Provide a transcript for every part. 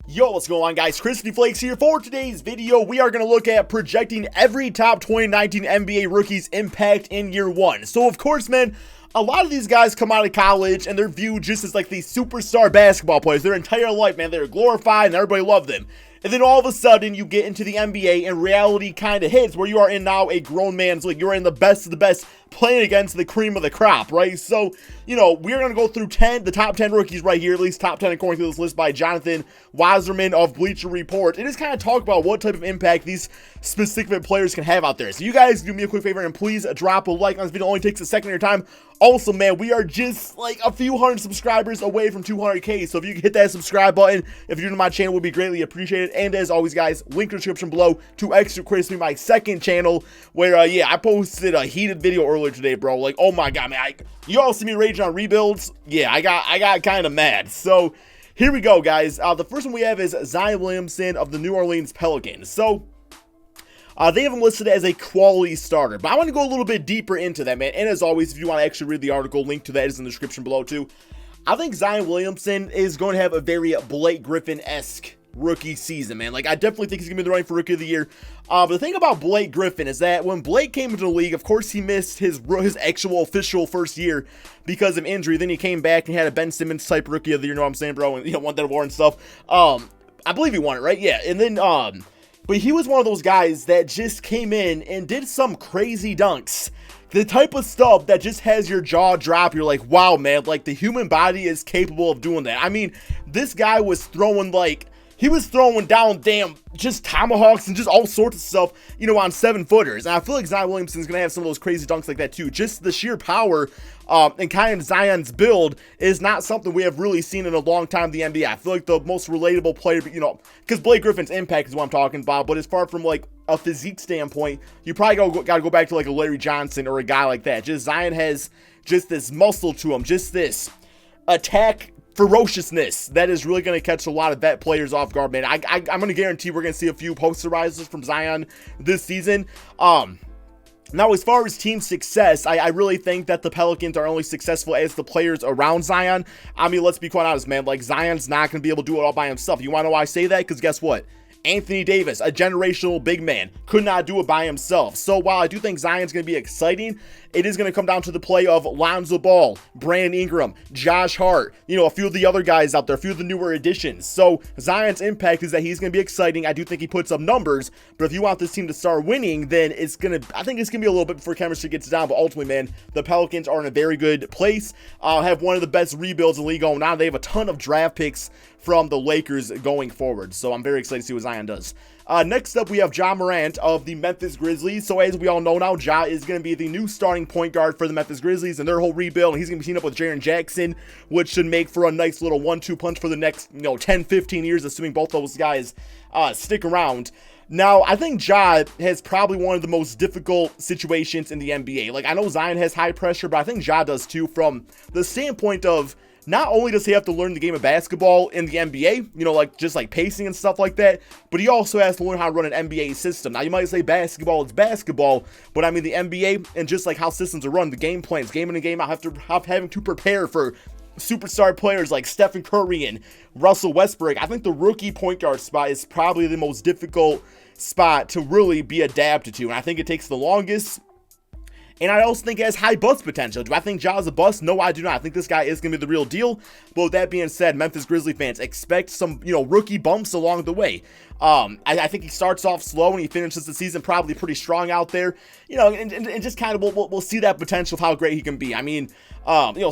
Yo, what's going on, guys? KrispyFlakes here. For today's video, we are going to look at projecting every top 2019 NBA rookies' impact in year one. So, of course, man, a lot of these guys come out of college and they're viewed just as like these superstar basketball players. Their entire life, man, they're glorified and everybody loved them. And then all of a sudden, you get into the NBA and reality kind of hits where you are in now a grown man's league. You're in the best of the best, playing against the cream of the crop, right? So, you know, we're going to go through the top 10 rookies right here, at least top 10 according to this list by Jonathan Wasserman of Bleacher Report. And just kind of talk about what type of impact these specific players can have out there. So you guys do me a quick favor and please drop a like on this video. It only takes a second of your time. Also, man, we are just like a few hundred subscribers away from 200K. So if you can hit that subscribe button, if you're new to my channel, would be greatly appreciated. And as always, guys, link in the description below to Extra Crispy, my second channel, where, yeah, I posted a heated video earlier today, bro. Like, oh my God, man, you all see me raging on rebuilds? Yeah, I got kind of mad. So here we go, guys. The first one we have is Zion Williamson of the New Orleans Pelicans. So they have him listed as a quality starter, but I want to go a little bit deeper into that, man. And as always, if you want to actually read the article, link to that is in the description below too. I think Zion Williamson is going to have a very Blake Griffin-esque rookie season, man. Like, I definitely think he's gonna be the running for rookie of the year. But the thing about Blake Griffin is that when Blake came into the league, of course he missed his actual official first year because of injury. Then he came back and had a Ben Simmons type rookie of the year, you know what I'm saying, bro? And, you know, won that award and stuff. I believe he won it, right? Yeah. And then but he was one of those guys that just came in and did some crazy dunks. The type of stuff that just has your jaw drop. You're like, wow, man, like the human body is capable of doing that. I mean, this guy was throwing like, he was throwing down damn just tomahawks and just all sorts of stuff, you know, on 7-footers. And I feel like Zion Williamson's going to have some of those crazy dunks like that too. Just the sheer power and kind of Zion's build is not something we have really seen in a long time in the NBA. I feel like the most relatable player, you know, because Blake Griffin's impact is what I'm talking about. But as far from like a physique standpoint, you probably got to go back to like a Larry Johnson or a guy like that. Just Zion has just this muscle to him, just this attack ferociousness that is really going to catch a lot of vet players off guard, man. I'm going to guarantee we're going to see a few posterizers from Zion this season. Now, as far as team success, I really think that the Pelicans are only successful as the players around Zion. I mean, let's be quite honest, man. Like, Zion's not going to be able to do it all by himself. You want to know why I say that? Because guess what? Anthony Davis, a generational big man, could not do it by himself. So while I do think Zion's going to be exciting, it is going to come down to the play of Lonzo Ball, Brandon Ingram, Josh Hart, you know, a few of the other guys out there, a few of the newer additions. So Zion's impact is that he's going to be exciting. I do think he puts up numbers, but if you want this team to start winning, then it's going to, I think it's going to be a little bit before chemistry gets down, but ultimately, man, the Pelicans are in a very good place. Have one of the best rebuilds in the league going on. They have a ton of draft picks from the Lakers going forward. So I'm very excited to see what Zion does. Next up, we have Ja Morant of the Memphis Grizzlies. So as we all know now, Ja is going to be the new starting point guard for the Memphis Grizzlies and their whole rebuild. And he's going to be teaming up with Jaren Jackson, which should make for a nice little 1-2 punch for the next, 10, 15 years, assuming both those guys stick around. Now, I think Ja has probably one of the most difficult situations in the NBA. Like, I know Zion has high pressure, but I think Ja does too, from the standpoint of not only does he have to learn the game of basketball in the NBA, you know, like just like pacing and stuff like that, but he also has to learn how to run an NBA system. Now, you might say basketball is basketball, but I mean the NBA and just like how systems are run, the game plans, game in and game out, having to prepare for superstar players like Stephen Curry and Russell Westbrook. I think the rookie point guard spot is probably the most difficult spot to really be adapted to, and I think it takes the longest. And I also think it has high bust potential. Do I think Ja is a bust? No, I do not. I think this guy is going to be the real deal. But with that being said, Memphis Grizzlies fans, expect some, rookie bumps along the way. I think he starts off slow and he finishes the season probably pretty strong out there. And just kind of we'll see that potential of how great he can be. I mean,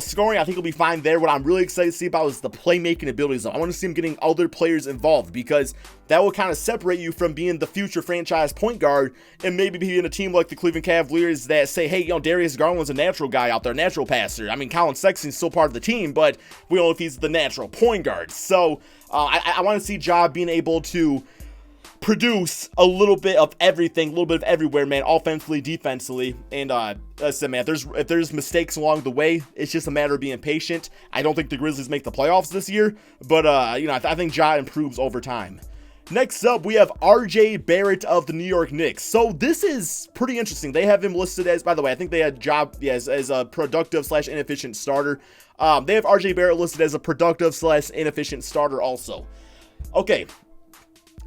scoring, I think he'll be fine there. What I'm really excited to see about is the playmaking abilities. I want to see him getting other players involved because that will kind of separate you from being the future franchise point guard and maybe being a team like the Cleveland Cavaliers that say, hey, Darius Garland's a natural guy out there, natural passer. I mean, Colin Sexton's still part of the team, but we don't know if he's the natural point guard. So I want to see Ja being able to produce a little bit of everything, a little bit of everywhere, man, offensively, defensively. And listen, man, if there's mistakes along the way, it's just a matter of being patient. I don't think the Grizzlies make the playoffs this year, but I think Ja improves over time. Next up, we have RJ Barrett of the New York Knicks. So this is pretty interesting. They have him listed as, by the way, I think they had as a productive / inefficient starter. They have RJ Barrett listed as a productive / inefficient starter also. Okay,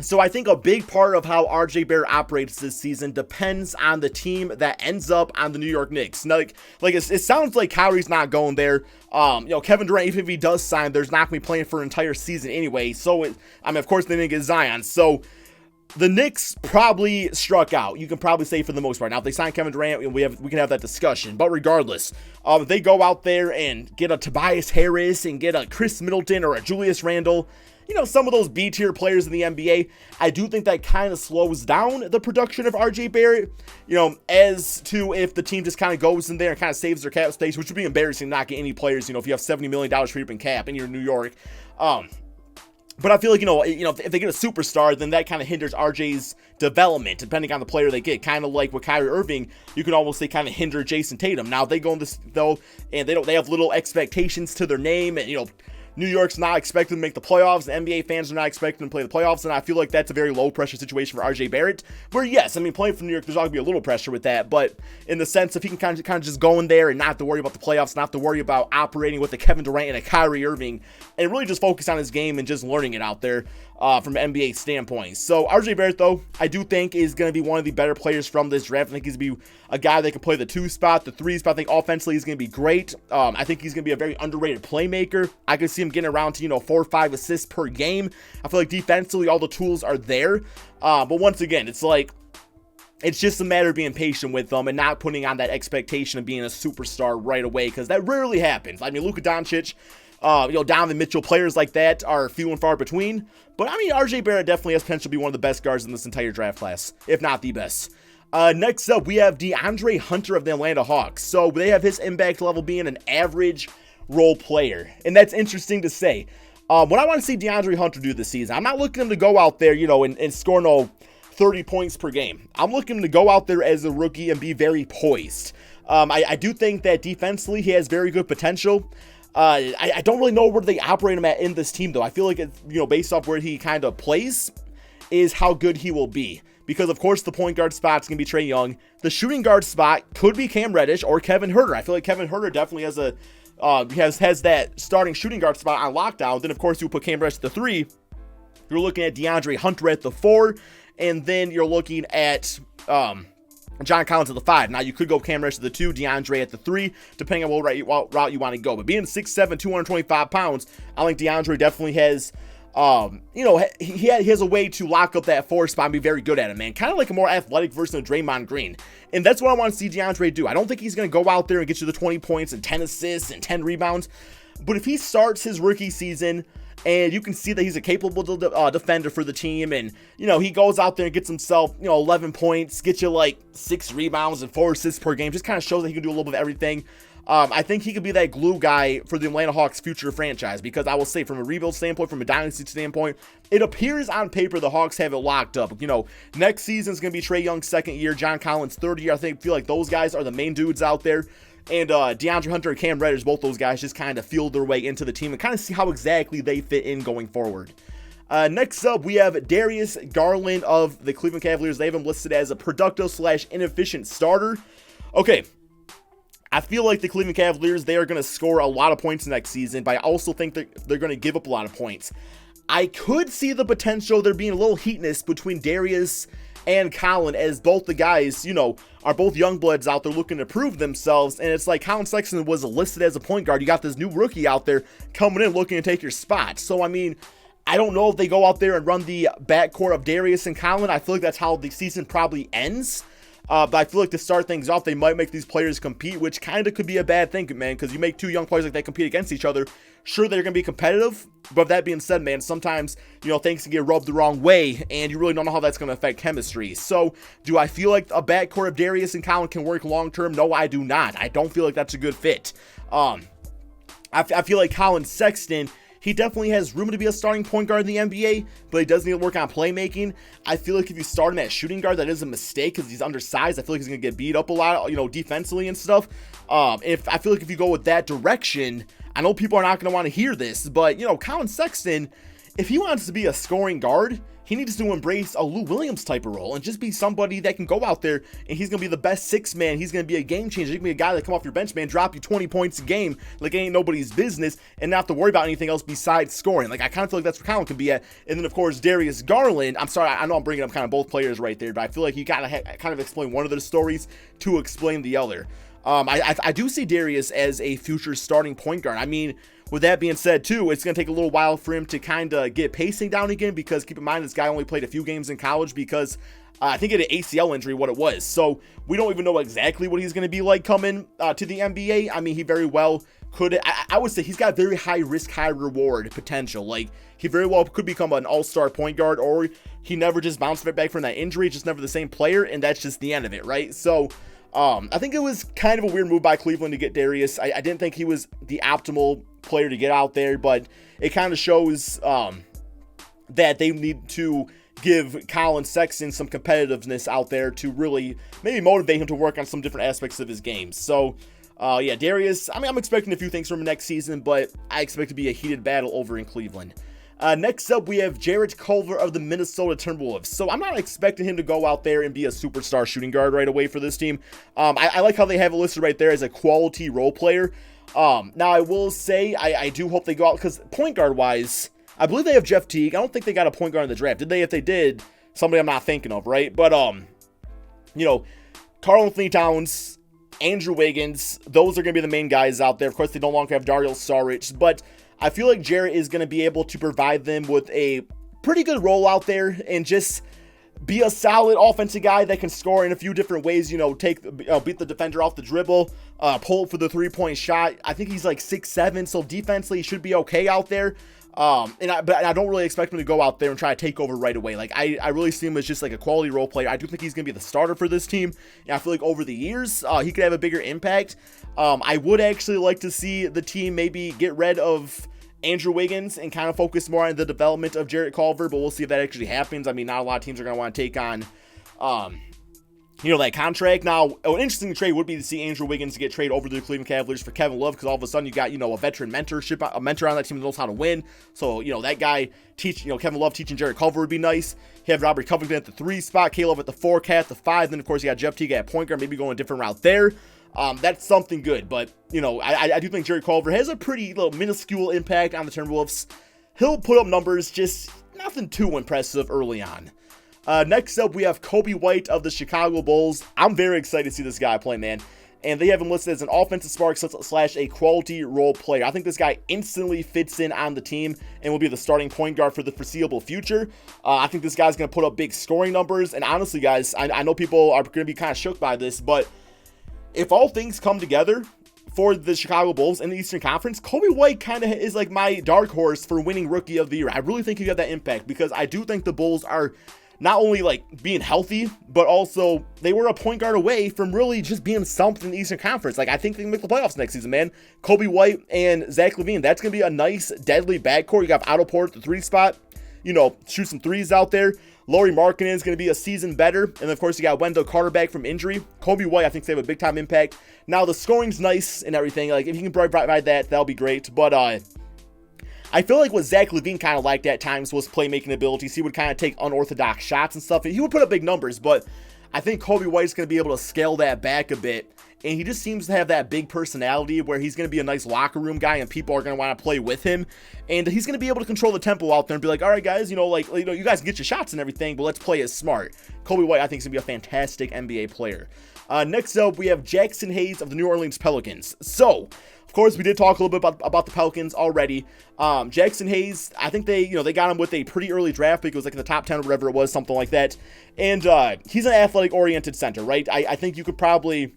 so I think a big part of how RJ Barrett operates this season depends on the team that ends up on the New York Knicks. Now, it sounds like Kyrie's not going there. Kevin Durant, even if he does sign, there's not going to be playing for an entire season anyway. So, of course, they didn't get Zion. So, the Knicks probably struck out. You can probably say for the most part. Now, if they sign Kevin Durant, we can have that discussion. But regardless, if they go out there and get a Tobias Harris and get a Chris Middleton or a Julius Randle, some of those B-tier players in the NBA, I do think that kind of slows down the production of RJ Barrett. As to if the team just kind of goes in there and kind of saves their cap space, which would be embarrassing not get any players, if you have $70 million free up in cap and you're in New York. But I feel like, if they get a superstar, then that kind of hinders RJ's development, depending on the player they get. Kind of like with Kyrie Irving, you can almost say kind of hinder Jason Tatum. Now, if they go in this, though, and they have little expectations to their name, and, New York's not expecting to make the playoffs. The NBA fans are not expecting to play the playoffs, and I feel like that's a very low-pressure situation for RJ Barrett. Where, yes, playing for New York, there's always going to be a little pressure with that, but in the sense if he can kind of just go in there and not have to worry about the playoffs, not have to worry about operating with a Kevin Durant and a Kyrie Irving, and really just focus on his game and just learning it out there from an NBA standpoint. So RJ Barrett, though, I do think is going to be one of the better players from this draft. I think he's going to be a guy that can play the 2 spot, the 3 spot. I think offensively he's going to be great. I think he's going to be a very underrated playmaker. I could see him getting around to 4 or 5 assists per game. I feel like defensively all the tools are there. But once again, it's just a matter of being patient with them and not putting on that expectation of being a superstar right away, because that rarely happens. Luka Doncic, Donovan Mitchell, players like that are few and far between. But RJ Barrett definitely has potential to be one of the best guards in this entire draft class, if not the best. Next up, we have DeAndre Hunter of the Atlanta Hawks. So they have his impact level being an average role player, and that's interesting to say. What I want to see DeAndre Hunter do this season, I'm not looking him to go out there, and score 30 points per game. I'm looking to go out there as a rookie and be very poised. I do think that defensively he has very good potential. I don't really know where they operate him at in this team, though. I feel like it's, based off where he kind of plays is how good he will be. Because, of course, the point guard spot's going to be Trae Young. The shooting guard spot could be Cam Reddish or Kevin Huerter. I feel like Kevin Huerter definitely has that starting shooting guard spot on lockdown. Then, of course, you put Cam Reddish at the 3. You're looking at DeAndre Hunter at the 4. And then you're looking at John Collins at the 5. Now, you could go Cam Reddish at the 2, DeAndre at the 3, depending on what route you want to go. But being 6'7", 225 pounds, I think DeAndre definitely has... he has a way to lock up that 4 spot and be very good at it, man. Kind of like a more athletic version of Draymond Green. And that's what I want to see DeAndre do. I don't think he's going to go out there and get you the 20 points and 10 assists and 10 rebounds. But if he starts his rookie season and you can see that he's a capable defender for the team, and, he goes out there and gets himself, 11 points, gets you 6 rebounds and 4 assists per game, just kind of shows that he can do a little bit of everything. I think he could be that glue guy for the Atlanta Hawks' future franchise, because I will say, from a rebuild standpoint, from a dynasty standpoint, it appears on paper the Hawks have it locked up. Next season is going to be Trae Young's 2nd year, John Collins' 3rd year. I feel like those guys are the main dudes out there. And DeAndre Hunter and Cam Reddish, both those guys just kind of feel their way into the team and kind of see how exactly they fit in going forward. Next up, we have Darius Garland of the Cleveland Cavaliers. They have him listed as a productive/inefficient starter. Okay. I feel like the Cleveland Cavaliers, they are going to score a lot of points next season, but I also think they're going to give up a lot of points. I could see the potential there being a little heatness between Darius and Colin, as both the guys, are both young bloods out there looking to prove themselves. And it's like Colin Sexton was listed as a point guard. You got this new rookie out there coming in looking to take your spot. So, I don't know if they go out there and run the backcourt of Darius and Colin. I feel like that's how the season probably ends. But I feel like to start things off, they might make these players compete, which kind of could be a bad thing, man, because you make 2 young players like that compete against each other. Sure, they're going to be competitive, but that being said, man, sometimes, things can get rubbed the wrong way, and you really don't know how that's going to affect chemistry. So, do I feel like a backcourt of Darius and Colin can work long-term? No, I do not. I don't feel like that's a good fit. I feel like Colin Sexton, he definitely has room to be a starting point guard in the NBA, but he does need to work on playmaking. I feel like if you start him at shooting guard, that is a mistake because he's undersized. I feel like he's going to get beat up a lot, defensively and stuff. I feel like if you go with that direction, I know people are not going to want to hear this, but, Colin Sexton if he wants to be a scoring guard, he needs to embrace a Lou Williams type of role and just be somebody that can go out there and he's going to be the best six man. He's going to be a game changer. He can be a guy that come off your bench, man, drop you 20 points a game like it ain't nobody's business and not have to worry about anything else besides scoring. Like, I kind of feel like that's where Colin can be at. And then, of course, Darius Garland. I'm sorry, I know I'm bringing up kind of both players right there, but I feel like you got to kind of explain one of their stories to explain the other. I do see Darius as a future starting point guard. I mean, with that being said, too, it's going to take a little while for him to kind of get pacing down again because keep in mind, this guy only played a few games in college because I think he had an ACL injury, what it was. So we don't even know exactly what he's going to be like coming to the NBA. I mean, he very well could. I would say he's got very high risk, high reward potential. Like, he very well could become an all-star point guard, or he never just bounced back from that injury, just never the same player, and that's just the end of it, right? So I think it was kind of a weird move by Cleveland to get Darius. I didn't think he was the optimal player to get out there, but it kind of shows that they need to give Colin Sexton some competitiveness out there to really maybe motivate him to work on some different aspects of his game. So yeah, Darius, I mean, I'm expecting a few things from him next season, but I expect it to be a heated battle over in Cleveland. Next up, we have Jarrett Culver of the Minnesota Timberwolves. So I'm not expecting him to go out there and be a superstar shooting guard right away for this team. I like how they have it listed right there as a quality role player. Now, I will say I do hope they go out because point guard wise, I believe they have Jeff Teague. I don't think they got a point guard in the draft. Did they? If they did, somebody I'm not thinking of, right? But, you know, Karl Anthony Towns, Andrew Wiggins, those are going to be the main guys out there. Of course, they no longer have Darius Saric, but I feel like Jarrett is going to be able to provide them with a pretty good role out there and just be a solid offensive guy that can score in a few different ways, you know, beat the defender off the dribble, pull for the three-point shot. I think he's like 6'7", so defensively he should be okay out there. But I don't really expect him to go out there and try to take over right away. Like, I really see him as just like a quality role player. I do think he's going to be the starter for this team. And I feel like over the years, he could have a bigger impact. I would actually like to see the team maybe get rid of Andrew Wiggins and kind of focus more on the development of Jarrett Culver, but we'll see if that actually happens. I mean, not a lot of teams are going to want to take on, you know, that contract. Now, an interesting trade would be to see Andrew Wiggins get traded over to the Cleveland Cavaliers for Kevin Love, because all of a sudden you got, you know, a veteran mentor on that team that knows how to win. So, you know, that guy Kevin Love teaching Jarrett Culver would be nice. You have Robert Covington at the 3 spot, Caleb at the 4, Cat at the 5. Then, of course, you got Jeff Teague at point guard, maybe going a different route there. That's something good, but, you know, I do think Jarrett Culver has a pretty little minuscule impact on the Timberwolves. He'll put up numbers, just nothing too impressive early on. Next up, we have Coby White of the Chicago Bulls. I'm very excited to see this guy play, man. And they have him listed as an offensive spark / a quality role player. I think this guy instantly fits in on the team and will be the starting point guard for the foreseeable future. I think this guy's going to put up big scoring numbers. And honestly, guys, I know people are going to be kind of shook by this, but if all things come together for the Chicago Bulls in the Eastern Conference, Coby White kind of is like my dark horse for winning Rookie of the Year. I really think he got that impact because I do think the Bulls are not only like being healthy, but also they were a point guard away from really just being something in the Eastern Conference. Like, I think they can make the playoffs next season, man. Coby White and Zach LaVine, that's going to be a nice, deadly backcourt. You got Otto Porter at the 3 spot, you know, shoot some threes out there. Lauri Markkanen is going to be a season better. And, of course, you got Wendell Carter back from injury. Coby White, I think, they have a big-time impact. Now, the scoring's nice and everything. Like, if you can provide that, that'll be great. But I feel like what Zach LaVine kind of liked at times was playmaking abilities. He would kind of take unorthodox shots and stuff. He would put up big numbers, but I think Coby White's going to be able to scale that back a bit. And he just seems to have that big personality where he's going to be a nice locker room guy and people are going to want to play with him. And he's going to be able to control the tempo out there and be like, all right, guys, you know, like, you know, you guys can get your shots and everything, but let's play it smart. Coby White, I think, is going to be a fantastic NBA player. Next up, we have Jackson Hayes of the New Orleans Pelicans. So, of course, we did talk a little bit about the Pelicans already. Jackson Hayes, I think they got him with a pretty early draft pick. It was like in the top 10 or whatever it was, something like that. And he's an athletic-oriented center, right? I think you could probably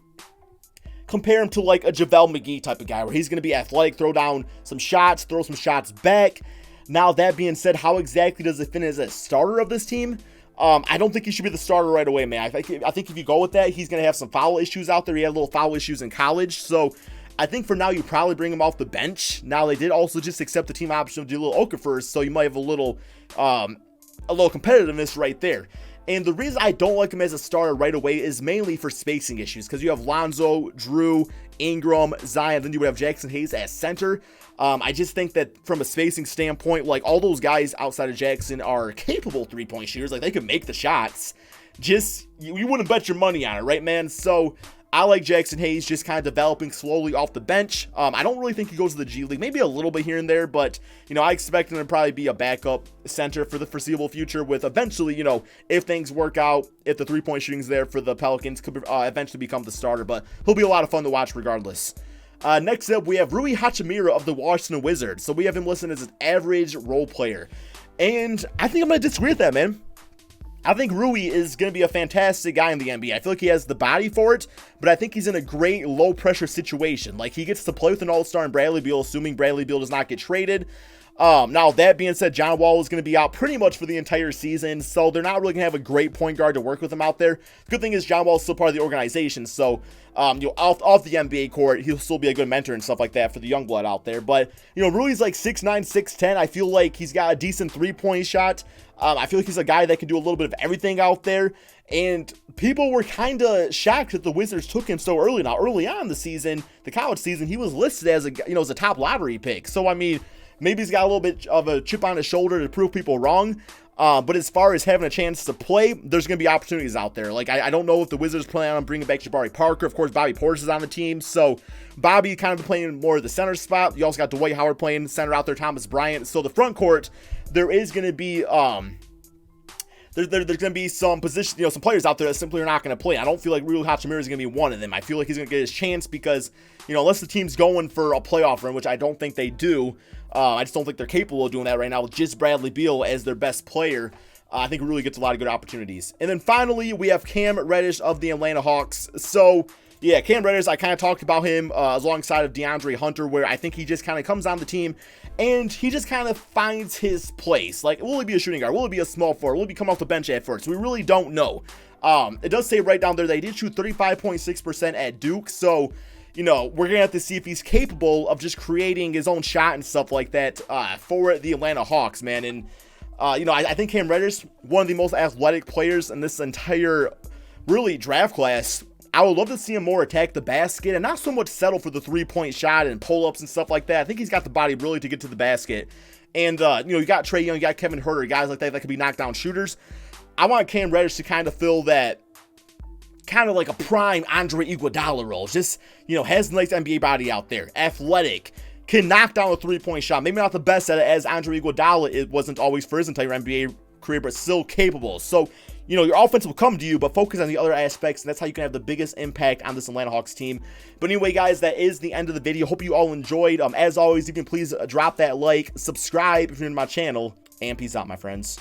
compare him to like a JaVale McGee type of guy where he's going to be athletic, throw down some shots, throw some shots back. Now, that being said, how exactly does it fit as a starter of this team? I don't think he should be the starter right away, man. I think if you go with that, he's going to have some foul issues out there. He had little foul issues in college. So I think for now, you probably bring him off the bench. Now, they did also just accept the team option of Jahlil Okafor, so you might have a little competitiveness right there. And the reason I don't like him as a starter right away is mainly for spacing issues, because you have Lonzo, Drew, Ingram, Zion, then you would have Jackson Hayes as center. I just think that from a spacing standpoint, like, all those guys outside of Jackson are capable three-point shooters. Like, they could make the shots. Just, you wouldn't bet your money on it, right, man? So I like Jackson Hayes just kind of developing slowly off the bench. I don't really think he goes to the G League, maybe a little bit here and there, but, you know, I expect him to probably be a backup center for the foreseeable future, with eventually, you know, if things work out, if the three-point shooting's there for the Pelicans, could eventually become the starter, but he'll be a lot of fun to watch regardless. Next up, we have Rui Hachimura of the Washington Wizards. So we have him listed as an average role player, and I think I'm going to disagree with that, man. I think Rui is going to be a fantastic guy in the NBA. I feel like he has the body for it, but I think he's in a great low-pressure situation. Like, he gets to play with an all-star in Bradley Beal, assuming Bradley Beal does not get traded. Now, that being said, John Wall is going to be out pretty much for the entire season, so they're not really going to have a great point guard to work with him out there. The good thing is John Wall is still part of the organization, so you know, off the NBA court, he'll still be a good mentor and stuff like that for the young blood out there. But, you know, Rui's like 6'9", 6'10". I feel like he's got a decent three-point shot. I feel like he's a guy that can do a little bit of everything out there. And people were kind of shocked that the Wizards took him so early. Now, early on in the season, the college season, he was listed as as a top lottery pick. So, I mean, maybe he's got a little bit of a chip on his shoulder to prove people wrong. But as far as having a chance to play, there's going to be opportunities out there. Like, I don't know if the Wizards plan on bringing back Jabari Parker. Of course, Bobby Portis is on the team. So, Bobby kind of playing more of the center spot. You also got Dwight Howard playing center out there, Thomas Bryant. So, the front court, there is going to be there's going to be some position, some players out there that simply are not going to play. I don't feel like Rui Hachimura is going to be one of them. I feel like he's going to get his chance because, unless the team's going for a playoff run, which I don't think they do, I just don't think they're capable of doing that right now with just Bradley Beal as their best player. I think Rui gets a lot of good opportunities. And then finally, we have Cam Reddish of the Atlanta Hawks. So, yeah, Cam Reddish, I kind of talked about him alongside of DeAndre Hunter, where I think he just kind of comes on the team and he just kind of finds his place. Like, will he be a shooting guard? Will he be a small forward? Will he come off the bench at first? We really don't know. It does say right down there that he did shoot 35.6% at Duke, so, we're going to have to see if he's capable of just creating his own shot and stuff like that for the Atlanta Hawks, man. And, I think Cam Reddish, one of the most athletic players in this entire, really, draft class. I would love to see him more attack the basket and not so much settle for the three-point shot and pull-ups and stuff like that. I think he's got the body really to get to the basket. And, you got Trae Young, you got Kevin Huerter, guys like that could be knockdown shooters. I want Cam Reddish to kind of fill that kind of like a prime Andre Iguodala role. Just, has a nice NBA body out there. Athletic. Can knock down a three-point shot. Maybe not the best at it, as Andre Iguodala it wasn't always for his entire NBA career, but still capable. So, your offense will come to you, but focus on the other aspects, and that's how you can have the biggest impact on this Atlanta Hawks team. But anyway, guys, that is the end of the video. Hope you all enjoyed. As always, you can please drop that like, subscribe if you're new to my channel, and peace out, my friends.